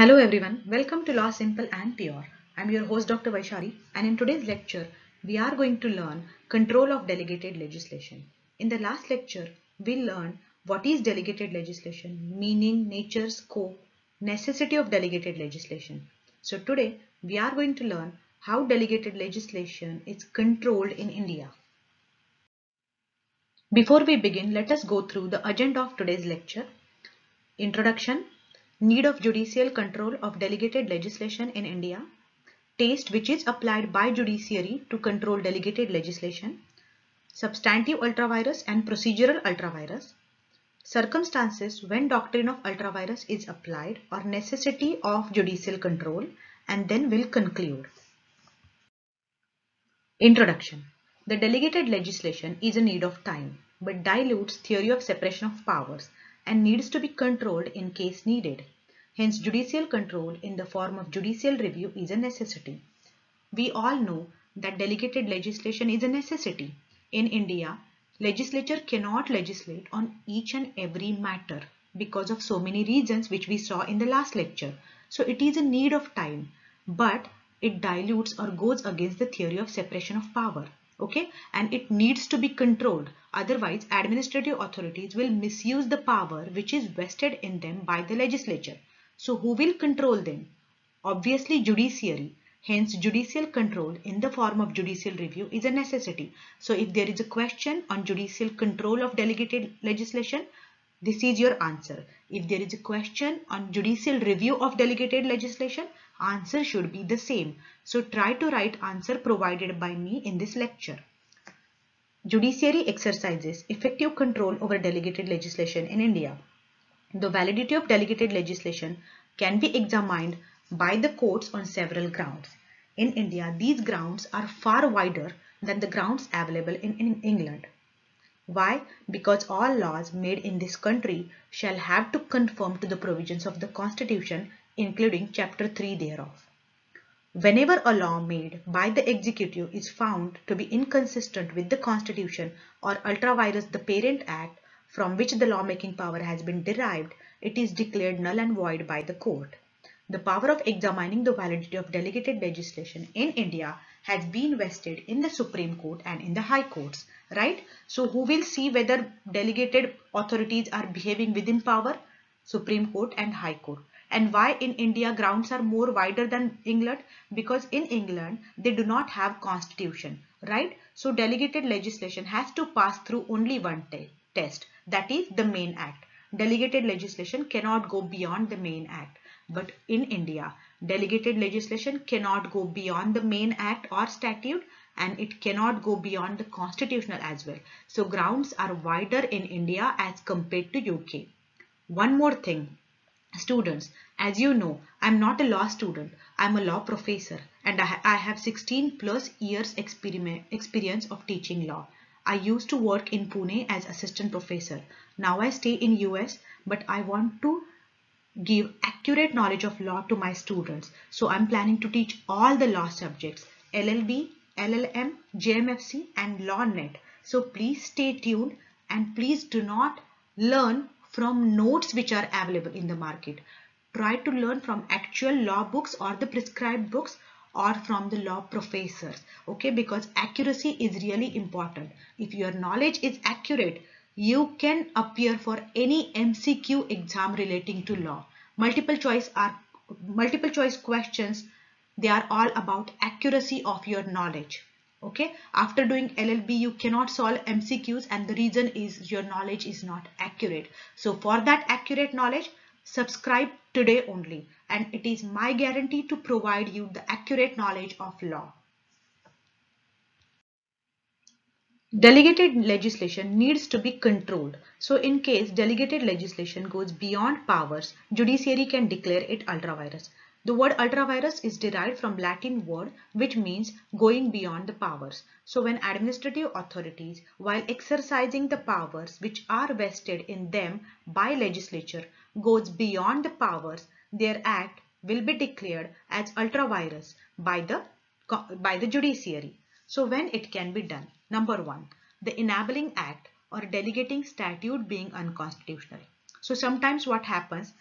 Hello everyone, welcome to Law Simple and Pure. I'm your host Dr. Vaishali, and in today's lecture we are going to learn control of delegated legislation. In the last lecture we learned what is delegated legislation, meaning, nature, scope, necessity of delegated legislation. So today we are going to learn how delegated legislation is controlled in India. Before we begin, let us go through the agenda of today's lecture. Introduction, need of judicial control of delegated legislation in India, taste which is applied by judiciary to control delegated legislation, substantive ultravirus and procedural ultravirus, circumstances when doctrine of ultravirus is applied or necessity of judicial control, and then will conclude. Introduction. The delegated legislation is a need of time, but dilutes theory of separation of powers and needs to be controlled in case needed. Hence, judicial control in the form of judicial review is a necessity. We all know that delegated legislation is a necessity. In India, legislature cannot legislate on each and every matter because of so many reasons which we saw in the last lecture. So it is a need of time, but it dilutes or goes against the theory of separation of power. Okay, and it needs to be controlled. Otherwise, administrative authorities will misuse the power which is vested in them by the legislature. So who will control them? Obviously, judiciary. Hence, judicial control in the form of judicial review is a necessity. So, if there is a question on judicial control of delegated legislation, this is your answer. If there is a question on judicial review of delegated legislation, answer should be the same. So, try to write answer provided by me in this lecture. Judiciary exercises effective control over delegated legislation in India. The validity of delegated legislation can be examined by the courts on several grounds. In India, these grounds are far wider than the grounds available in England. Why? Because all laws made in this country shall have to conform to the provisions of the Constitution, including Chapter 3 thereof. Whenever a law made by the executive is found to be inconsistent with the Constitution or ultravirus the parent act from which the lawmaking power has been derived, it is declared null and void by the court. The power of examining the validity of delegated legislation in India has been vested in the Supreme Court and in the High Courts, right? So who will see whether delegated authorities are behaving within power? Supreme Court and High Court. And why in India grounds are more wider than England? Because in England they do not have constitution, right? So delegated legislation has to pass through only one test, that is the main act. Delegated legislation cannot go beyond the main act. But in India, delegated legislation cannot go beyond the main act or statute, and it cannot go beyond the constitutional as well. So grounds are wider in India as compared to UK. One more thing. Students, as you know, I'm not a law student, I'm a law professor, and I have 16 plus years experience of teaching law. I used to work in Pune as assistant professor. Now I stay in US, but I want to give accurate knowledge of law to my students. So I'm planning to teach all the law subjects, LLB, LLM, JMFC and LawNet. So please stay tuned and please do not learn from notes which are available in the market. Try to learn from actual law books or the prescribed books or from the law professors. Okay, because accuracy is really important. If your knowledge is accurate, you can appear for any MCQ exam relating to law. Multiple choice questions, they are all about accuracy of your knowledge. Okay, after doing LLB you cannot solve MCQs, and the reason is your knowledge is not accurate. So for that accurate knowledge, subscribe today only, and it is my guarantee to provide you the accurate knowledge of law. Delegated legislation needs to be controlled. So in case delegated legislation goes beyond powers, judiciary can declare it ultravirus. The word ultravirus is derived from Latin word which means going beyond the powers. So when administrative authorities, while exercising the powers which are vested in them by legislature, goes beyond the powers, their act will be declared as ultravirus by the judiciary. So when it can be done? Number one, the enabling act or delegating statute being unconstitutional. So sometimes what happens,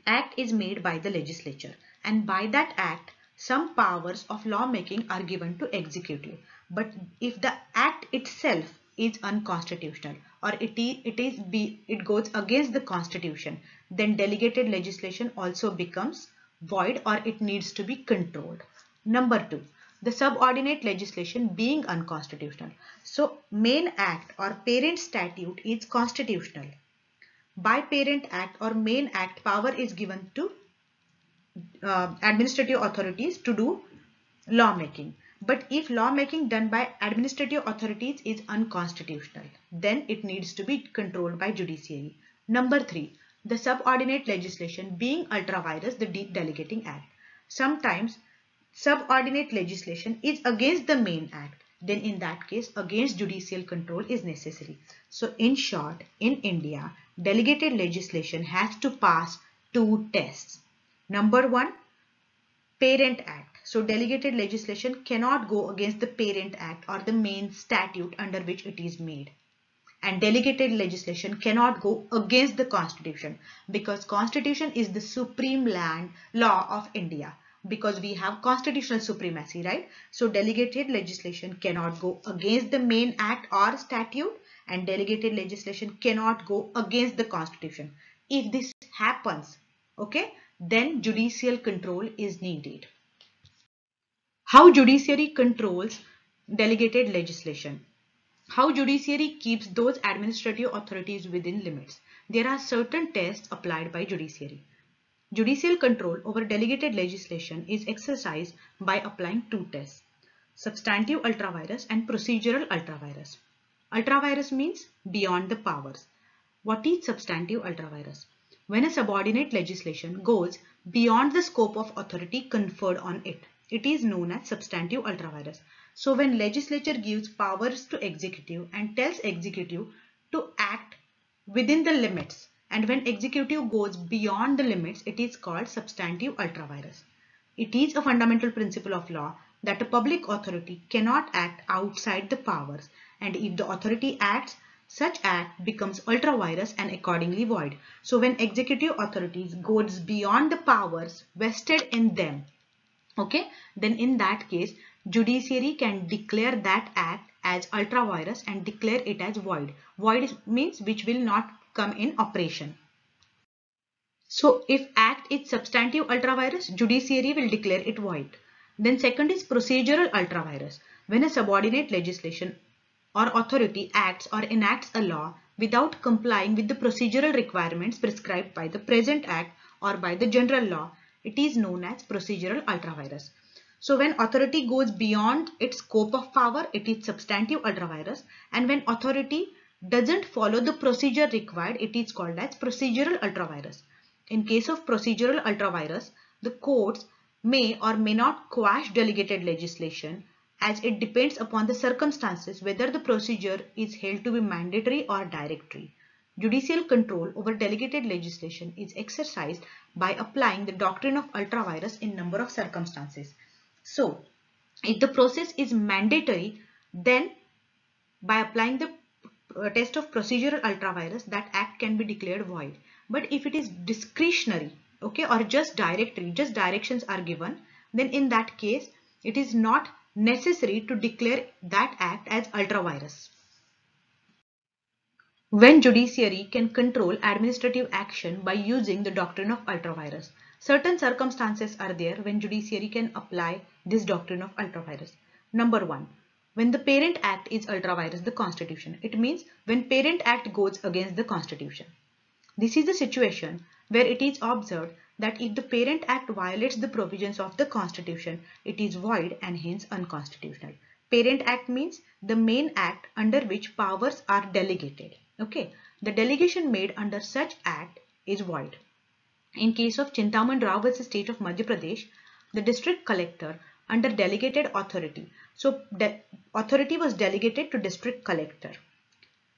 Act is made by the legislature, and by that act some powers of lawmaking are given to executive. But if the act itself is unconstitutional, or it goes against the constitution, then delegated legislation also becomes void, or it needs to be controlled. Number 2, the subordinate legislation being unconstitutional. So main act or parent statute is constitutional. By parent act or main act, power is given to administrative authorities to do lawmaking. But if lawmaking done by administrative authorities is unconstitutional, then it needs to be controlled by judiciary. Number 3, the subordinate legislation being ultra vires, the delegating act. Sometimes subordinate legislation is against the main act. Then in that case, against judicial control is necessary. So in short, in India, delegated legislation has to pass two tests. Number 1, Parent Act. So delegated legislation cannot go against the Parent Act or the main statute under which it is made. And delegated legislation cannot go against the Constitution, because Constitution is the supreme law of India, because we have constitutional supremacy, right? So delegated legislation cannot go against the main act or statute, and delegated legislation cannot go against the Constitution. If this happens, okay, then judicial control is needed. How judiciary controls delegated legislation? How judiciary keeps those administrative authorities within limits? There are certain tests applied by judiciary. Judicial control over delegated legislation is exercised by applying two tests: substantive ultra vires and procedural ultra vires. Ultra vires means beyond the powers. What is substantive ultra vires? When a subordinate legislation goes beyond the scope of authority conferred on it, it is known as substantive ultra vires. So when legislature gives powers to executive and tells executive to act within the limits, and when executive goes beyond the limits, it is called substantive ultra vires. It is a fundamental principle of law that a public authority cannot act outside the powers, and if the authority acts, such act becomes ultra vires and accordingly void. So when executive authorities goes beyond the powers vested in them, okay, then in that case judiciary can declare that act as ultra vires and declare it as void. Void means which will not come in operation. So if act is substantive ultra vires, judiciary will declare it void. Then second is procedural ultra vires. When a subordinate legislation or authority acts or enacts a law without complying with the procedural requirements prescribed by the present act or by the general law, it is known as procedural ultra vires. So when authority goes beyond its scope of power, it is substantive ultra vires, and when authority doesn't follow the procedure required, it is called as procedural ultra vires. In case of procedural ultra vires, the courts may or may not quash delegated legislation, as it depends upon the circumstances whether the procedure is held to be mandatory or directory. Judicial control over delegated legislation is exercised by applying the doctrine of ultra vires in number of circumstances. So, if the process is mandatory, then by applying the test of procedural ultra vires, that act can be declared void. But if it is discretionary, okay, or just directory, just directions are given, then in that case it is not necessary to declare that act as ultra vires. When judiciary can control administrative action by using the doctrine of ultra vires. Certain circumstances are there when judiciary can apply this doctrine of ultra vires. Number 1, when the parent act is ultra vires the constitution. It means when parent act goes against the constitution. This is the situation where it is observed that if the parent act violates the provisions of the constitution, it is void and hence unconstitutional. Parent act means the main act under which powers are delegated. Okay, the delegation made under such act is void. In case of Chintaman Rao versus State of Madhya Pradesh, the district collector under delegated authority. So authority was delegated to district collector.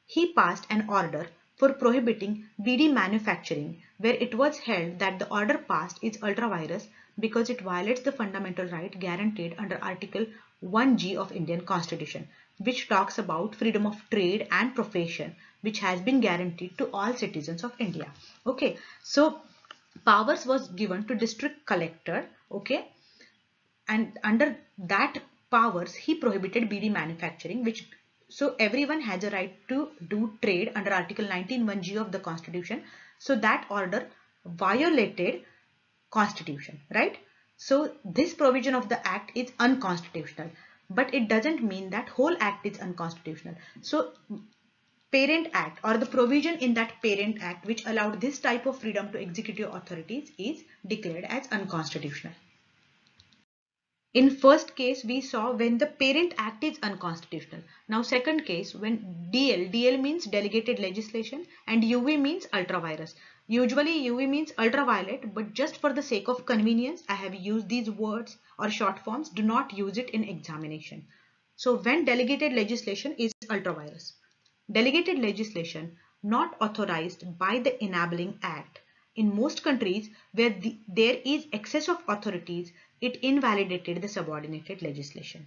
He passed an order for prohibiting BD manufacturing, where it was held that the order passed is ultra vires because it violates the fundamental right guaranteed under Article 1G of Indian Constitution, which talks about freedom of trade and profession, which has been guaranteed to all citizens of India. Okay, so powers was given to district collector, okay, and under that powers he prohibited beedi manufacturing, which so everyone has a right to do trade under article 19(1)(g) of the constitution. So that order violated constitution, right? So this provision of the act is unconstitutional, but it doesn't mean that whole act is unconstitutional. So parent act or the provision in that parent act which allowed this type of freedom to executive authorities is declared as unconstitutional. In first case, we saw when the parent act is unconstitutional. Now second case, when DL means delegated legislation and UV means ultravirus. Usually UV means ultraviolet, but just for the sake of convenience, I have used these words or short forms. Do not use it in examination. So when delegated legislation is ultravirus. Delegated legislation not authorized by the enabling act. In most countries where there is excess of authorities, it invalidated the subordinated legislation.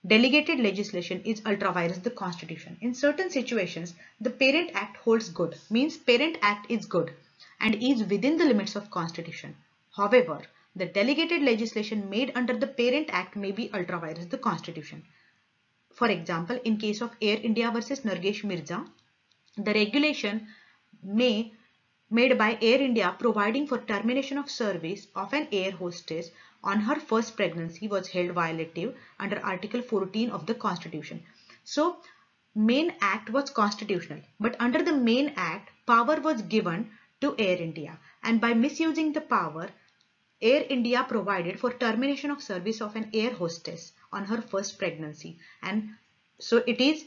Delegated legislation is ultravirus the constitution. In certain situations, the parent act holds good, means parent act is good and is within the limits of constitution. However, the delegated legislation made under the parent act may be ultravirus the constitution. For example, in case of Air India versus Nargesh Mirza, the regulation made by Air India providing for termination of service of an air hostess on her first pregnancy was held violative under Article 14 of the Constitution. So, main act was constitutional, but under the main act, power was given to Air India, and by misusing the power, Air India provided for termination of service of an air hostess on her first pregnancy, and so it is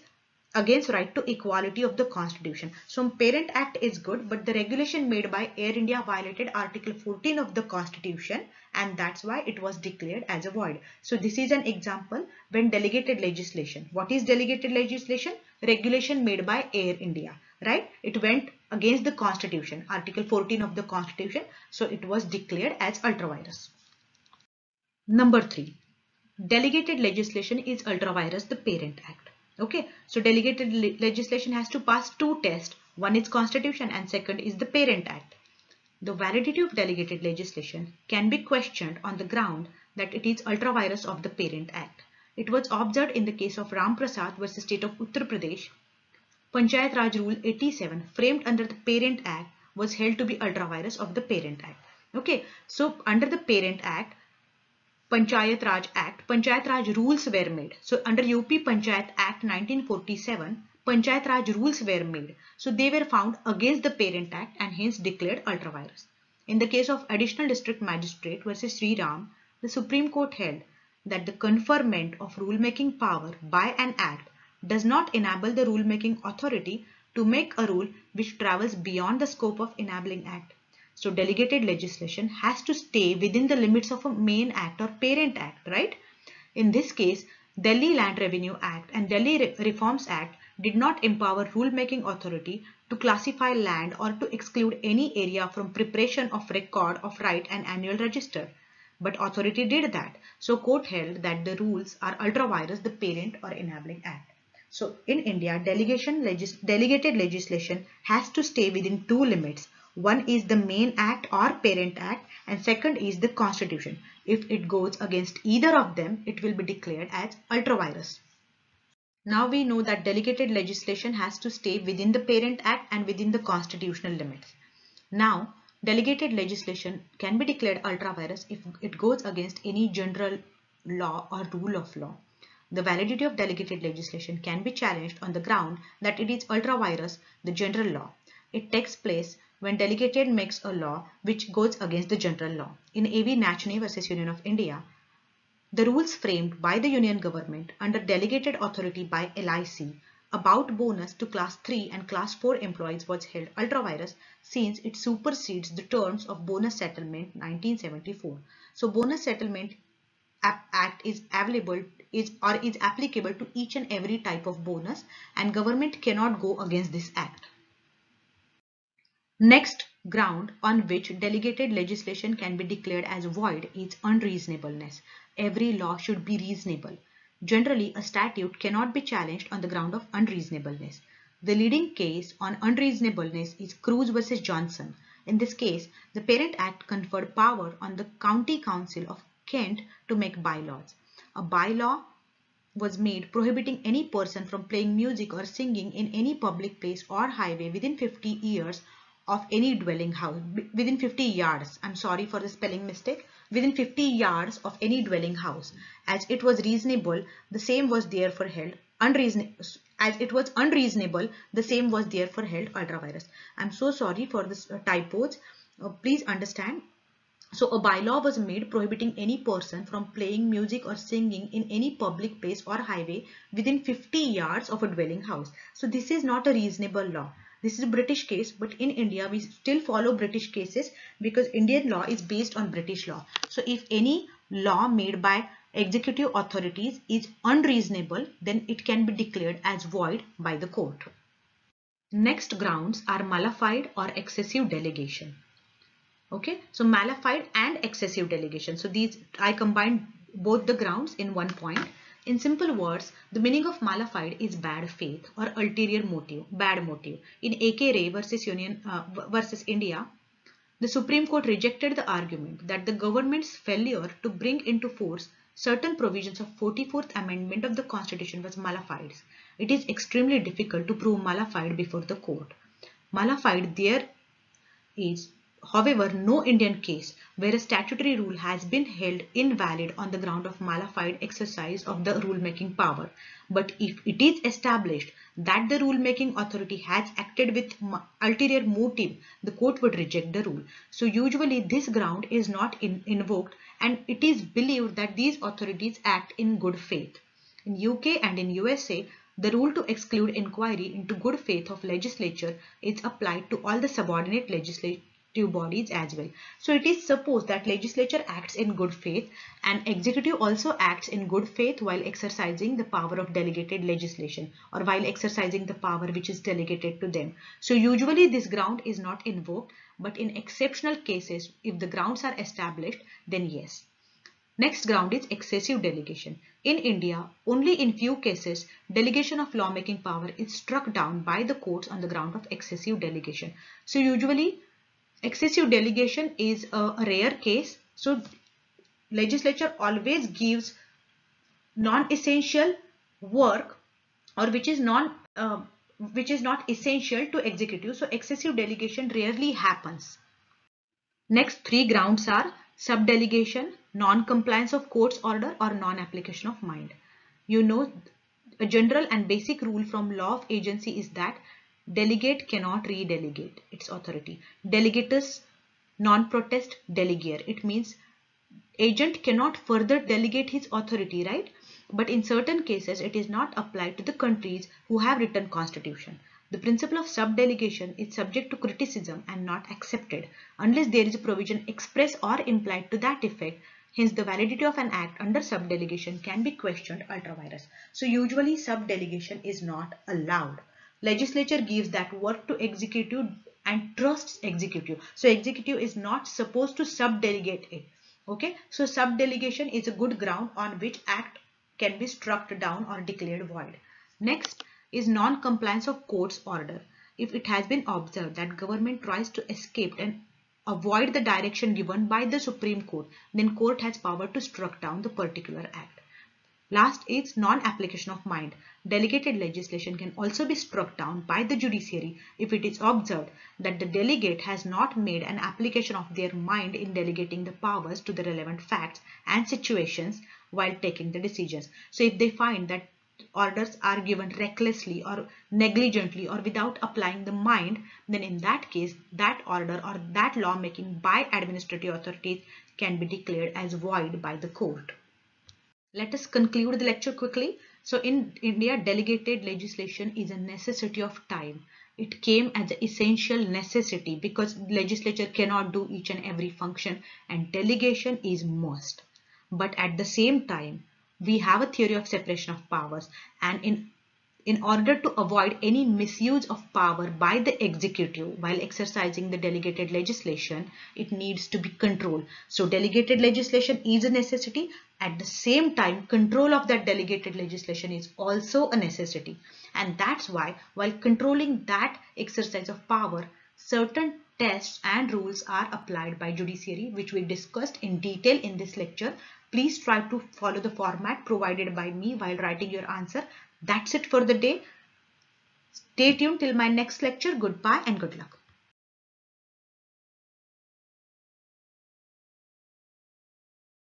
against right to equality of the constitution. So parent act is good, but the regulation made by Air India violated article 14 of the constitution, and that's why it was declared as a void. So this is an example when delegated legislation. What is delegated legislation? Regulation made by Air India, right? It went against the constitution, article 14 of the constitution, so it was declared as ultravirus. Number 3, delegated legislation is ultravirus the parent act. Okay, so delegated legislation has to pass two tests. One is constitution and second is the parent act. The validity of delegated legislation can be questioned on the ground that it is ultravirus of the parent act. It was observed in the case of Ram Prasad versus State of Uttar Pradesh. Panchayat Raj Rule 87 framed under the parent act was held to be ultravirus of the parent act. Okay, so under the parent act, Panchayat Raj rules were made. So under UP Panchayat Act 1947, Panchayat Raj rules were made. So they were found against the parent act and hence declared ultravirus. In the case of Additional District Magistrate versus Sri Ram, the Supreme Court held that the conferment of rulemaking power by an act does not enable the rulemaking authority to make a rule which travels beyond the scope of enabling act. So delegated legislation has to stay within the limits of a main act or parent act, right? In this case, Delhi Land Revenue Act and Delhi Reforms Act did not empower rulemaking authority to classify land or to exclude any area from preparation of record of right and annual register. But authority did that. So court held that the rules are ultravirus the parent or enabling act. So in India, delegated legislation has to stay within two limits. One is the main act or parent act and second is the constitution. If it goes against either of them, it will be declared as ultravirus. Now we know that delegated legislation has to stay within the parent act and within the constitutional limits. Now, delegated legislation can be declared ultravirus if it goes against any general law or rule of law. The validity of delegated legislation can be challenged on the ground that it is ultravirus the general law. It takes place when delegated makes a law which goes against the general law. In A.V. Nachne versus Union of India, the rules framed by the Union government under delegated authority by LIC about bonus to class 3 and class 4 employees was held ultravirus since it supersedes the terms of bonus settlement 1974. So bonus settlement act is available is applicable to each and every type of bonus and government cannot go against this act. Next ground on which delegated legislation can be declared as void is unreasonableness. Every law should be reasonable. Generally, a statute cannot be challenged on the ground of unreasonableness. The leading case on unreasonableness is Cruz versus Johnson. In this case, the Parent Act conferred power on the County Council of Kent to make bylaws. A bylaw was made prohibiting any person from playing music or singing in any public place or highway within 50 years of any dwelling house, within 50 yards, I'm sorry for the spelling mistake, within 50 yards of any dwelling house. As it was reasonable, the same was therefore held unreasonable. As it was unreasonable, the same was therefore held ultra vires. I'm so sorry for this typos. Please understand. So a bylaw was made prohibiting any person from playing music or singing in any public place or highway within 50 yards of a dwelling house. So this is not a reasonable law. This is a British case, but in India we still follow British cases because Indian law is based on British law. So if any law made by executive authorities is unreasonable, then it can be declared as void by the court. Next grounds are mala-fide or excessive delegation. Okay, so mala-fide and excessive delegation. So these, I combined both the grounds in one point. In simple words, the meaning of mala-fide is bad faith or ulterior motive, bad motive. In A.K. Ray versus versus India, the Supreme Court rejected the argument that the government's failure to bring into force certain provisions of 44th Amendment of the Constitution was mala-fide. It is extremely difficult to prove mala-fide before the court. Mala-fide there is, however, no Indian case where a statutory rule has been held invalid on the ground of mala-fide exercise of the rule-making power. But if it is established that the rule-making authority has acted with ulterior motive, the court would reject the rule. So usually this ground is not invoked, and it is believed that these authorities act in good faith. In UK and in USA, the rule to exclude inquiry into good faith of legislature is applied to all the subordinate legislative bodies as well. So it is supposed that legislature acts in good faith and executive also acts in good faith while exercising the power of delegated legislation or while exercising the power which is delegated to them. So usually this ground is not invoked, but in exceptional cases, if the grounds are established, then yes. Next ground is excessive delegation. In India, only in few cases, delegation of lawmaking power is struck down by the courts on the ground of excessive delegation. So usually, excessive delegation is a rare case. So legislature always gives non-essential work or which is not essential to executive. So excessive delegation rarely happens. Next three grounds are subdelegation, non-compliance of court's order, or non-application of mind. You know, a general and basic rule from law of agency is that delegate cannot re-delegate its authority. Delegatus non-protest delegere. It means agent cannot further delegate his authority, right? But in certain cases, it is not applied to the countries who have written constitution. The principle of subdelegation is subject to criticism and not accepted unless there is a provision express or implied to that effect. Hence, the validity of an act under subdelegation can be questioned ultra vires. So usually subdelegation is not allowed. Legislature gives that work to executive and trusts executive. So executive is not supposed to subdelegate it. Okay, so subdelegation is a good ground on which act can be struck down or declared void. Next is non-compliance of court's order. If it has been observed that government tries to escape and avoid the direction given by the Supreme Court, then court has power to struck down the particular act. Last is non-application of mind. Delegated legislation can also be struck down by the judiciary if it is observed that the delegate has not made an application of their mind in delegating the powers to the relevant facts and situations while taking the decisions. So if they find that orders are given recklessly or negligently or without applying the mind, then in that case, that order or that lawmaking by administrative authorities can be declared as void by the court. Let us conclude the lecture quickly. So in India, delegated legislation is a necessity of time. It came as an essential necessity because legislature cannot do each and every function and delegation is must. But at the same time, we have a theory of separation of powers, and in order to avoid any misuse of power by the executive while exercising the delegated legislation, it needs to be controlled. So delegated legislation is a necessity. At the same time, control of that delegated legislation is also a necessity. And that's why while controlling that exercise of power, certain tests and rules are applied by judiciary, which we discussed in detail in this lecture. Please try to follow the format provided by me while writing your answer. That's it for the day. Stay tuned till my next lecture. Goodbye and good luck.